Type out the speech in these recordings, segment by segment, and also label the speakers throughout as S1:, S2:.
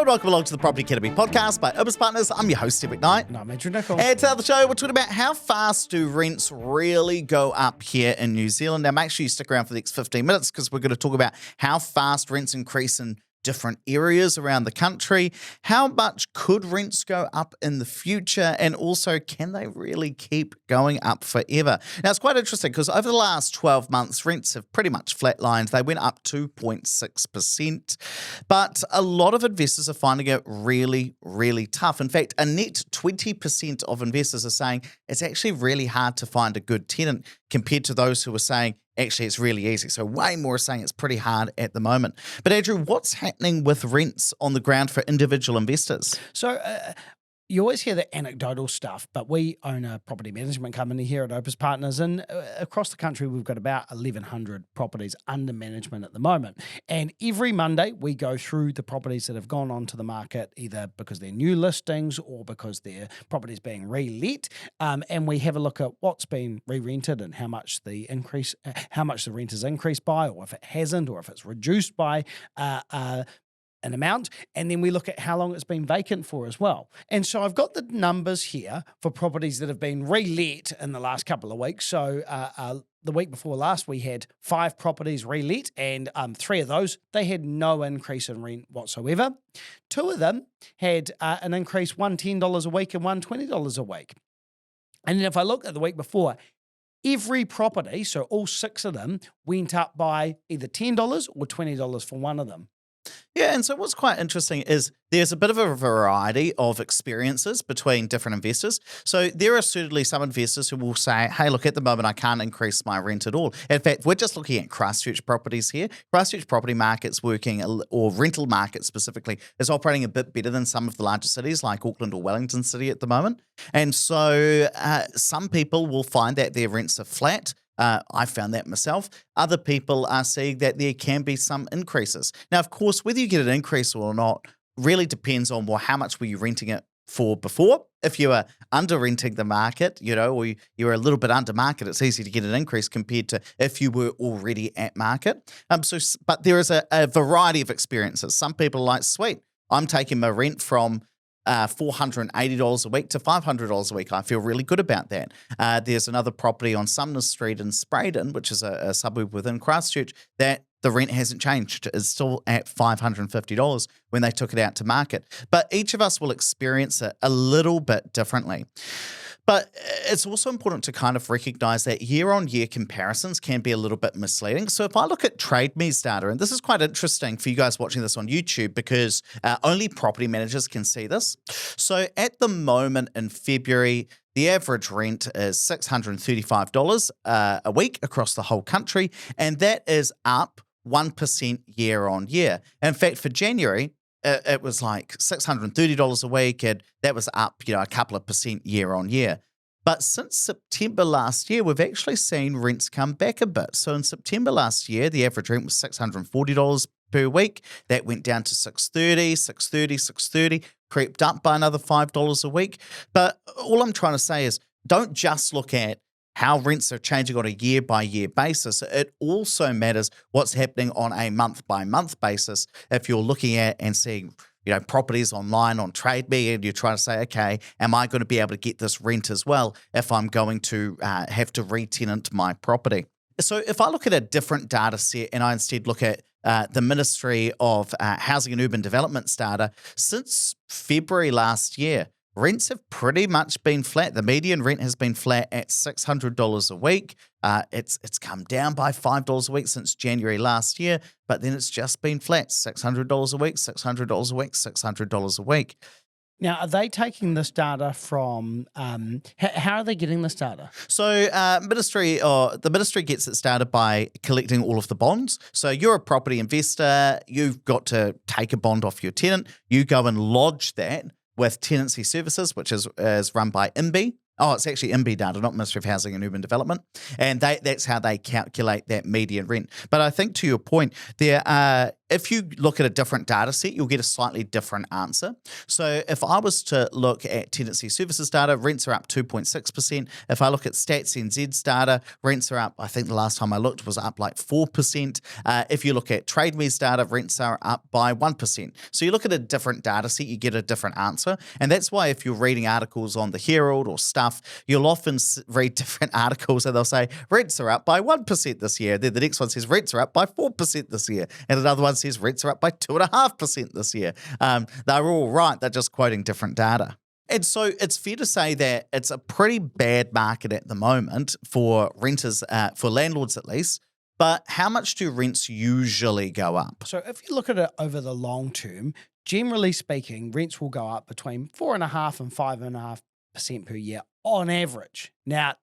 S1: Hello and welcome along to the Property Academy podcast by Urbis Partners. I'm your host, Steve McKnight.
S2: And I'm Andrew Nicol.
S1: And today on the show, we're talking about how fast do rents really go up here in New Zealand. Now, make sure you stick around for the next 15 minutes because we're going to talk about how fast rents increase in different areas around the country. How much could rents go up in the future? And also, can they really keep going up forever? Now, it's quite interesting because over the last 12 months, rents have pretty much flatlined. They went up 2.6%. But a lot of investors are finding it really, really tough. In fact, a net 20% of investors are saying it's actually really hard to find a good tenant compared to those who are saying, actually, it's really easy. So way more are saying it's pretty hard at the moment. But Andrew, what's happening with rents on the ground for individual investors?
S2: So you always hear the anecdotal stuff, but we own a property management company here at Urbis Partners, and across the country, we've got about 1,100 properties under management at the moment. And every Monday, we go through the properties that have gone onto the market, either because they're new listings or because their properties being re-let, and we have a look at what's been re-rented and how much the rent has increased by, or if it hasn't, or if it's reduced by an amount, and then we look at how long it's been vacant for as well. And so I've got the numbers here for properties that have been re-let in the last couple of weeks. So the week before last, we had 5 properties re-let, and 3 of those, they had no increase in rent whatsoever. 2 of them had an increase, one $10 a week and one $20 a week. And then if I look at the week before, every property, so all 6 of them, went up by either $10 or $20 for one of them.
S1: Yeah, and so what's quite interesting is there's a bit of a variety of experiences between different investors. So there are certainly some investors who will say, hey, look, at the moment, I can't increase my rent at all. In fact, we're just looking at Christchurch properties here. Christchurch property market's working, or rental market specifically, is operating a bit better than some of the larger cities like Auckland or Wellington City at the moment. And so some people will find that their rents are flat. I found that myself. Other people are seeing that there can be some increases. Now, of course, whether you get an increase or not really depends on, well, how much were you renting it for before? If you are under renting the market, or you're a little bit under market, it's easy to get an increase compared to if you were already at market. But there is a variety of experiences. Some people are like, sweet, I'm taking my rent from $480 a week to $500 a week. I feel really good about that. There's another property on Sumner Street in Spraydon, which is a suburb within Christchurch, that the rent hasn't changed. It's still at $550 when they took it out to market. But each of us will experience it a little bit differently. But it's also important to kind of recognize that year-on-year comparisons can be a little bit misleading. So if I look at TradeMe's data, and this is quite interesting for you guys watching this on YouTube because only property managers can see this. So at the moment in February, the average rent is $635 a week across the whole country, and that is up 1% year-on-year. In fact, for January, it was like $630 a week, and that was up, a couple of percent year on year. But since September last year, we've actually seen rents come back a bit. So in September last year, the average rent was $640 per week. That went down to $630, crept up by another $5 a week. But all I'm trying to say is don't just look at how rents are changing on a year-by-year basis. It also matters what's happening on a month-by-month basis. If you're looking at and seeing, properties online on TradeMe, and you're trying to say, okay, am I going to be able to get this rent as well if I'm going to have to re-tenant my property? So if I look at a different data set and I instead look at the Ministry of Housing and Urban Development's data, since February last year, rents have pretty much been flat. The median rent has been flat at $600 a week. It's come down by $5 a week since January last year, but then it's just been flat, $600 a week, $600 a week, $600 a week.
S2: Now, are they taking this data from, how are they getting this data?
S1: So the ministry gets its data by collecting all of the bonds. So you're a property investor, you've got to take a bond off your tenant, you go and lodge that with Tenancy Services, which is run by IMBI, Oh, it's actually MB data, not Ministry of Housing and Urban Development. And that's how they calculate that median rent. But I think to your point, if you look at a different data set, you'll get a slightly different answer. So if I was to look at tenancy services data, rents are up 2.6%. If I look at Stats NZ's data, rents are up, I think the last time I looked was up like 4%. If you look at TradeMe's data, rents are up by 1%. So you look at a different data set, you get a different answer. And that's why if you're reading articles on the Herald or Stuff, you'll often read different articles and they'll say rents are up by 1% this year. Then the next one says rents are up by 4% this year. And another one says rents are up by 2.5% this year. They're all right. They're just quoting different data. And so it's fair to say that it's a pretty bad market at the moment for renters, for landlords at least. But how much do rents usually go up?
S2: So if you look at it over the long term, generally speaking, rents will go up between 4.5% and 5.5% per year on average. Now,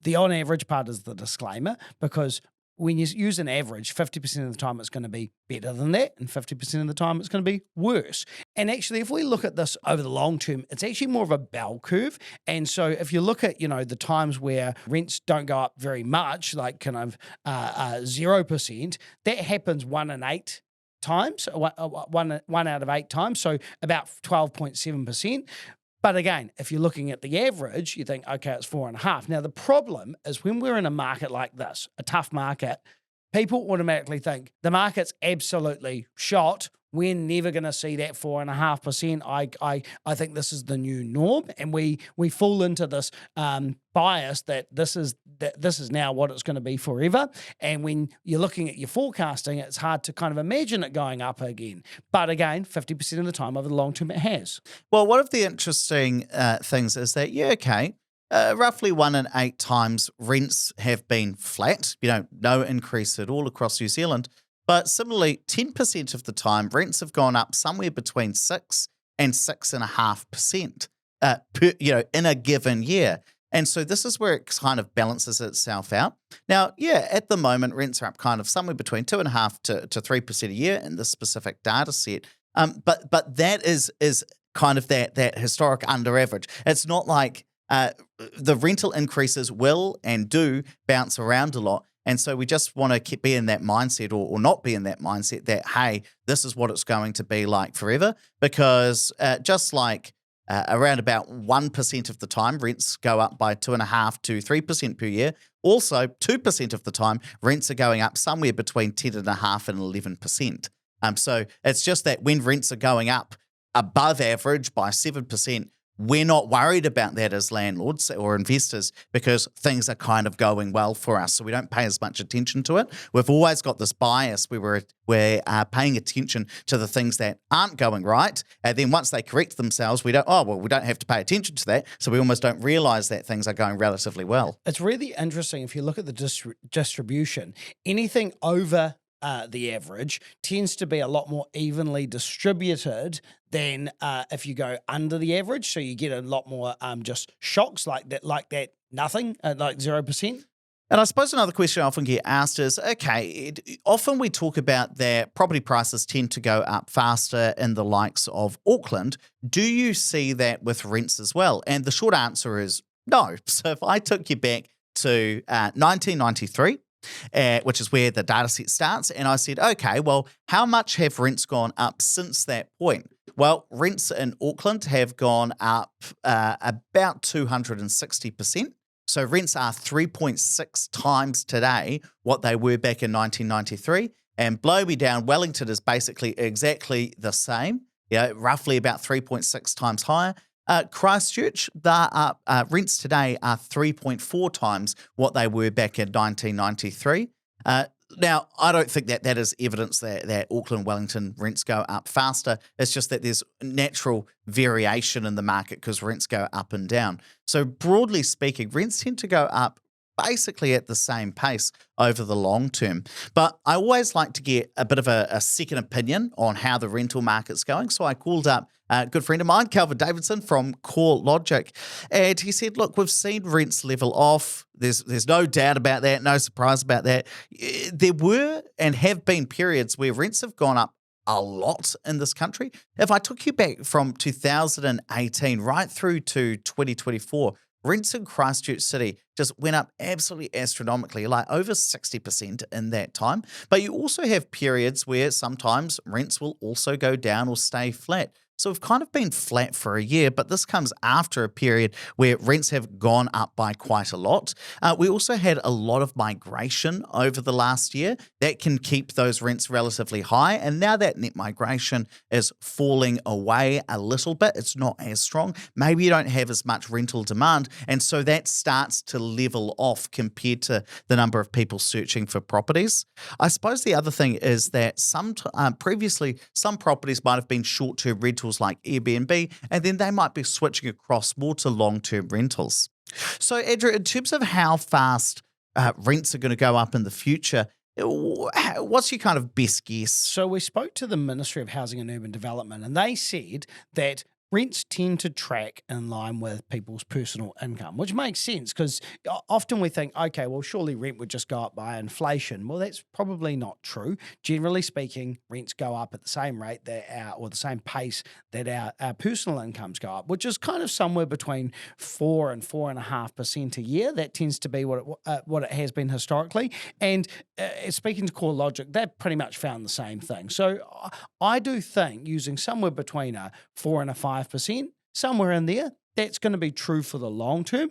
S2: the on average part is the disclaimer, because when you use an average, 50% of the time it's going to be better than that, and 50% of the time it's going to be worse. And actually, if we look at this over the long term, it's actually more of a bell curve. And so if you look at, the times where rents don't go up very much, like kind of 0%, that happens 1 in 8 times, one out of 8 times, so about 12.7%. But again, if you're looking at the average, you think, okay, it's 4.5. Now, the problem is when we're in a market like this, a tough market, people automatically think the market's absolutely shot. We're never going to see that 4.5%. I think this is the new norm, and we fall into this bias that this is now what it's going to be forever. And when you're looking at your forecasting, it's hard to kind of imagine it going up again. But again, 50% of the time over the long term, it has.
S1: Well, one of the interesting things is that, roughly 1 in 8 times rents have been flat, no increase at all across New Zealand. But similarly, 10% of the time, rents have gone up somewhere between 6 and 6.5%, in a given year. And so this is where it kind of balances itself out. Now, at the moment, rents are up kind of somewhere between 2.5% to 3% a year in this specific data set. But that is kind of that historic under average. It's not like the rental increases will and do bounce around a lot. And so we just want to be in that mindset or not be in that mindset that, hey, this is what it's going to be like forever. Because just like around about 1% of the time, rents go up by 2.5% to 3% per year. Also, 2% of the time, rents are going up somewhere between 10.5% and 11%. So it's just that when rents are going up above average by 7%, we're not worried about that as landlords or investors because things are kind of going well for us. So we don't pay as much attention to it. We've always got this bias where we're paying attention to the things that aren't going right. And then once they correct themselves, we don't have to pay attention to that. So we almost don't realize that things are going relatively well.
S2: It's really interesting if you look at the distribution. Anything over the average tends to be a lot more evenly distributed than if you go under the average. So you get a lot more just shocks like that, nothing, like 0%.
S1: And I suppose another question I often get asked is, often we talk about that property prices tend to go up faster in the likes of Auckland. Do you see that with rents as well? And the short answer is no. So if I took you back to 1993, which is where the data set starts. And I said, okay, well, how much have rents gone up since that point? Well, rents in Auckland have gone up about 260%. So rents are 3.6 times today what they were back in 1993. And blow me down, Wellington is basically exactly the same, roughly about 3.6 times higher. Christchurch, rents today are 3.4 times what they were back in 1993. Now, I don't think that is evidence that Auckland, Wellington rents go up faster. It's just that there's natural variation in the market because rents go up and down. So broadly speaking, rents tend to go up basically at the same pace over the long term. But I always like to get a bit of a second opinion on how the rental market's going. So I called up a good friend of mine, Calvin Davidson from CoreLogic, and he said, look, we've seen rents level off. There's no doubt about that, no surprise about that. There were and have been periods where rents have gone up a lot in this country. If I took you back from 2018 right through to 2024, rents in Christchurch City just went up absolutely astronomically, like over 60% in that time. But you also have periods where sometimes rents will also go down or stay flat. So we've kind of been flat for a year, but this comes after a period where rents have gone up by quite a lot. We also had a lot of migration over the last year that can keep those rents relatively high. And now that net migration is falling away a little bit, it's not as strong. Maybe you don't have as much rental demand. And so that starts to level off compared to the number of people searching for properties. I suppose the other thing is that previously some properties might have been short-term rentals like Airbnb, and then they might be switching across more to long-term rentals. So, Andrew, in terms of how fast rents are going to go up in the future, what's your kind of best guess?
S2: So we spoke to the Ministry of Housing and Urban Development, and they said that rents tend to track in line with people's personal income, which makes sense because often we think, okay, well, surely rent would just go up by inflation. Well, that's probably not true. Generally speaking, rents go up at the same rate or the same pace that our personal incomes go up, which is kind of somewhere between 4 and 4.5% a year. That tends to be what it has been historically. And speaking to CoreLogic, they've pretty much found the same thing. So I do think using somewhere between a 4 and a 5%, somewhere in there, that's going to be true for the long term.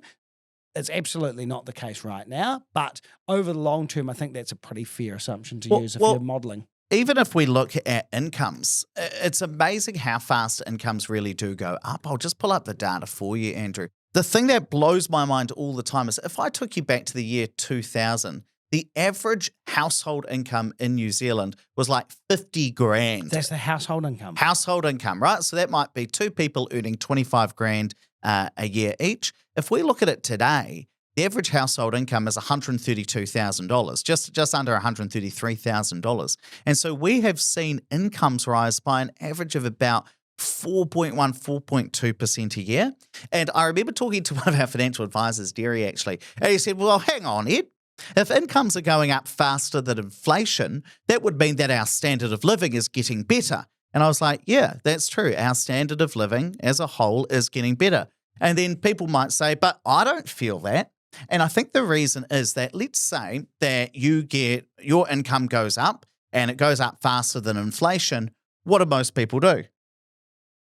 S2: It's absolutely not the case right now, but over the long term, I think that's a pretty fair assumption to use if you're modelling.
S1: Even if we look at incomes, it's amazing how fast incomes really do go up. I'll just pull up the data for you, Andrew. The thing that blows my mind all the time is if I took you back to the year 2000, the average household income in New Zealand was like 50 grand.
S2: That's the household income.
S1: Household income, right? So that might be two people earning 25 grand a year each. If we look at it today, the average household income is $132,000, just under $133,000. And so we have seen incomes rise by an average of about 4.2% a year. And I remember talking to one of our financial advisors, Derry, actually, and he said, well, hang on, Ed. If incomes are going up faster than inflation, that would mean that our standard of living is getting better. And I was like, yeah, that's true. Our standard of living as a whole is getting better. And then people might say, but I don't feel that. And I think the reason is that let's say that your income goes up and it goes up faster than inflation. What do most people do?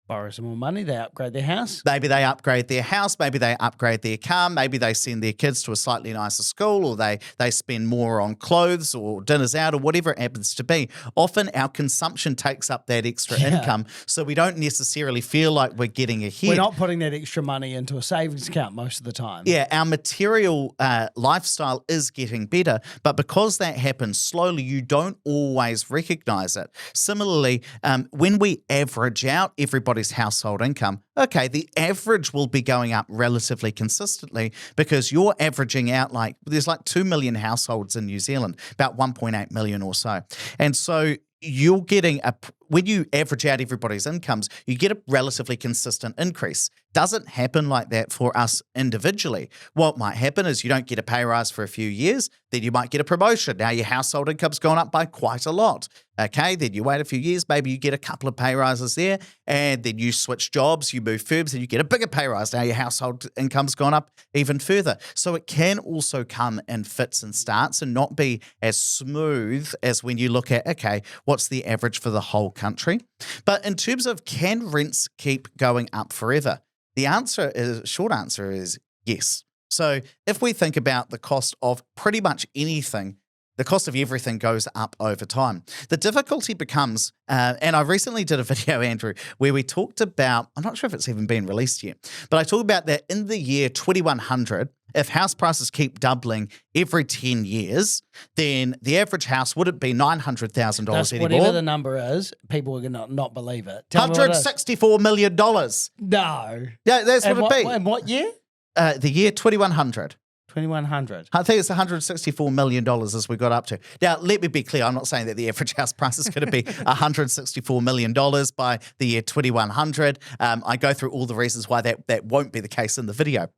S2: Borrow some more money, they upgrade their house.
S1: Maybe they upgrade their house, maybe they upgrade their car, maybe they send their kids to a slightly nicer school, or they spend more on clothes or dinners out or whatever it happens to be. Often our consumption takes up that extra income, so we don't necessarily feel like we're getting ahead.
S2: We're not putting that extra money into a savings account most of the time.
S1: Yeah, our material lifestyle is getting better, but because that happens slowly, you don't always recognize it. Similarly, when we average out everybody's household income, okay, the average will be going up relatively consistently because you're averaging out there's 2 million households in New Zealand, about 1.8 million or so. And so you're getting when you average out everybody's incomes, you get a relatively consistent increase. Doesn't happen like that for us individually. What might happen is you don't get a pay rise for a few years, then you might get a promotion. Now your household income's gone up by quite a lot. Okay, then you wait a few years, maybe you get a couple of pay rises there, and then you switch jobs, you move firms, and you get a bigger pay rise. Now your household income's gone up even further. So it can also come in fits and starts and not be as smooth as when you look at, okay, what's the average for the whole country? But in terms of can rents keep going up forever? The short answer is yes. So if we think about the cost of pretty much anything, the cost of everything goes up over time. The difficulty becomes, and I recently did a video, Andrew, where we talked about, I'm not sure if it's even been released yet, but I talked about that in the year 2100, if house prices keep doubling every 10 years, then the average house wouldn't be $900,000 anymore.
S2: Whatever the number is, people are going to not believe it.
S1: $164 million.
S2: No.
S1: Yeah, that's what it'd be.
S2: And what year?
S1: The year 2100.
S2: 2100.
S1: I think it's $164 million as we got up to. Now, let me be clear. I'm not saying that the average house price is going to be $164 million by the year 2100. I go through all the reasons why that won't be the case in the video.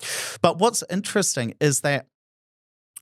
S1: But what's interesting is that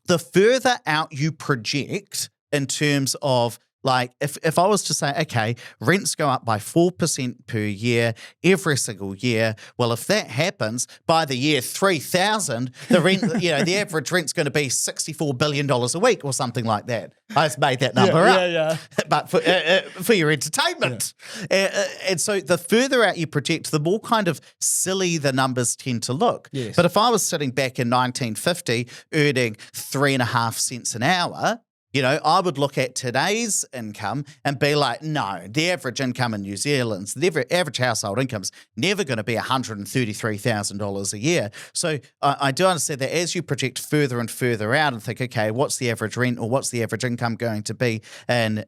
S1: the further out you project in terms of Like if I was to say, okay, rents go up by 4% per year every single year. Well, if that happens by the year 3000, the rent, the average rent's going to be $64 billion a week or something like that. I just made that number up.
S2: Yeah.
S1: But for your entertainment. And so the further out you project, the more kind of silly the numbers tend to look.
S2: Yes.
S1: But if I was sitting back in 1950 earning 3.5 cents an hour, I would look at today's income and be like, no, the average income in New Zealand's, the average household income's never going to be $133,000 a year. So I do understand that as you project further and further out and think, okay, what's the average rent or what's the average income going to be in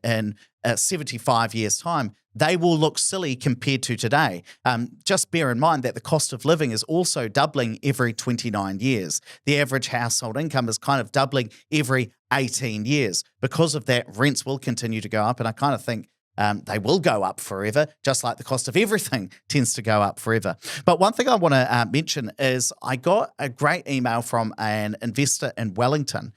S1: 75 years' time, they will look silly compared to today. Just bear in mind that the cost of living is also doubling every 29 years. The average household income is kind of doubling every 18 years. Because of that, rents will continue to go up, and I kind of think they will go up forever, just like the cost of everything tends to go up forever. But one thing I want to mention is I got a great email from an investor in Wellington,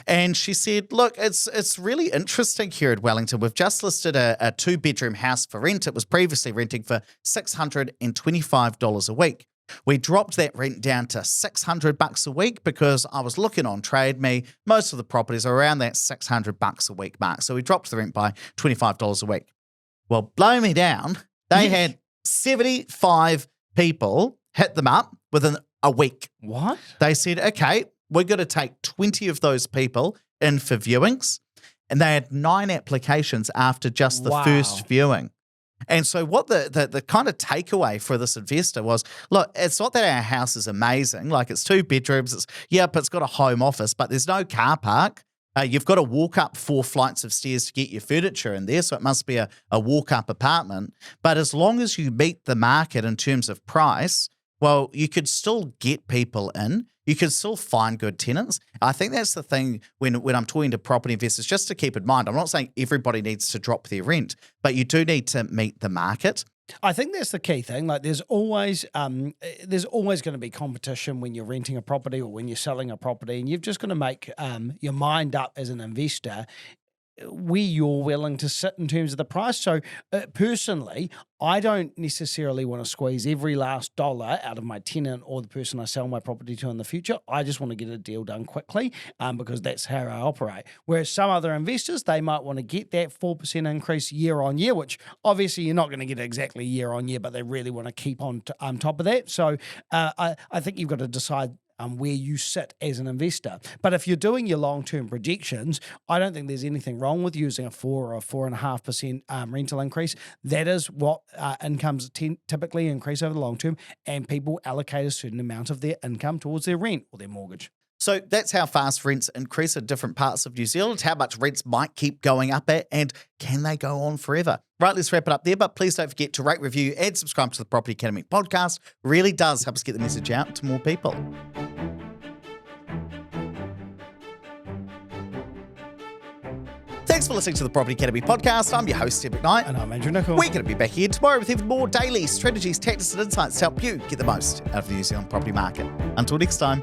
S1: and she said, look, it's really interesting here at Wellington. We've just listed a 2-bedroom house for rent. It was previously renting for $625 a week. We dropped that rent down to $600 a week because I was looking on Trade Me. Most of the properties are around that $600 a week mark. So we dropped the rent by $25 a week. Well, blow me down. They had 75 people hit them up within a week.
S2: What?
S1: They said, okay, we're going to take 20 of those people in for viewings. And they had 9 applications after just the first viewing. And so what the kind of takeaway for this investor was, look, it's not that our house is amazing. Like, it's 2 bedrooms. It's got a home office, but there's no car park. You've got to walk up 4 flights of stairs to get your furniture in there. So it must be a walk-up apartment. But as long as you meet the market in terms of price, well, you could still get people in. You can still find good tenants. I think that's the thing when I'm talking to property investors, just to keep in mind. I'm not saying everybody needs to drop their rent, but you do need to meet the market.
S2: I think that's the key thing. Like, there's always going to be competition when you're renting a property or when you're selling a property, and you've just got to make your mind up as an investor where you're willing to sit in terms of the price. So personally, I don't necessarily want to squeeze every last dollar out of my tenant or the person I sell my property to in the future. I just want to get a deal done quickly because that's how I operate. Whereas some other investors, they might want to get that 4% increase year on year, which obviously you're not going to get exactly year on year, but they really want to keep on top of that. So I think you've got to decide where you sit as an investor. But if you're doing your long-term projections, I don't think there's anything wrong with using a 4 or 4.5% rental increase. That is what incomes typically increase over the long term, and people allocate a certain amount of their income towards their rent or their mortgage.
S1: So that's how fast rents increase in different parts of New Zealand, how much rents might keep going up at, and can they go on forever? Right, let's wrap it up there, but please don't forget to rate, review, and subscribe to the Property Academy podcast. Really does help us get the message out to more people. Thanks for listening to the Property Academy podcast. I'm your host, Steve McKnight.
S2: And I'm Andrew Nicol.
S1: We're going to be back here tomorrow with even more daily strategies, tactics, and insights to help you get the most out of the New Zealand property market. Until next time.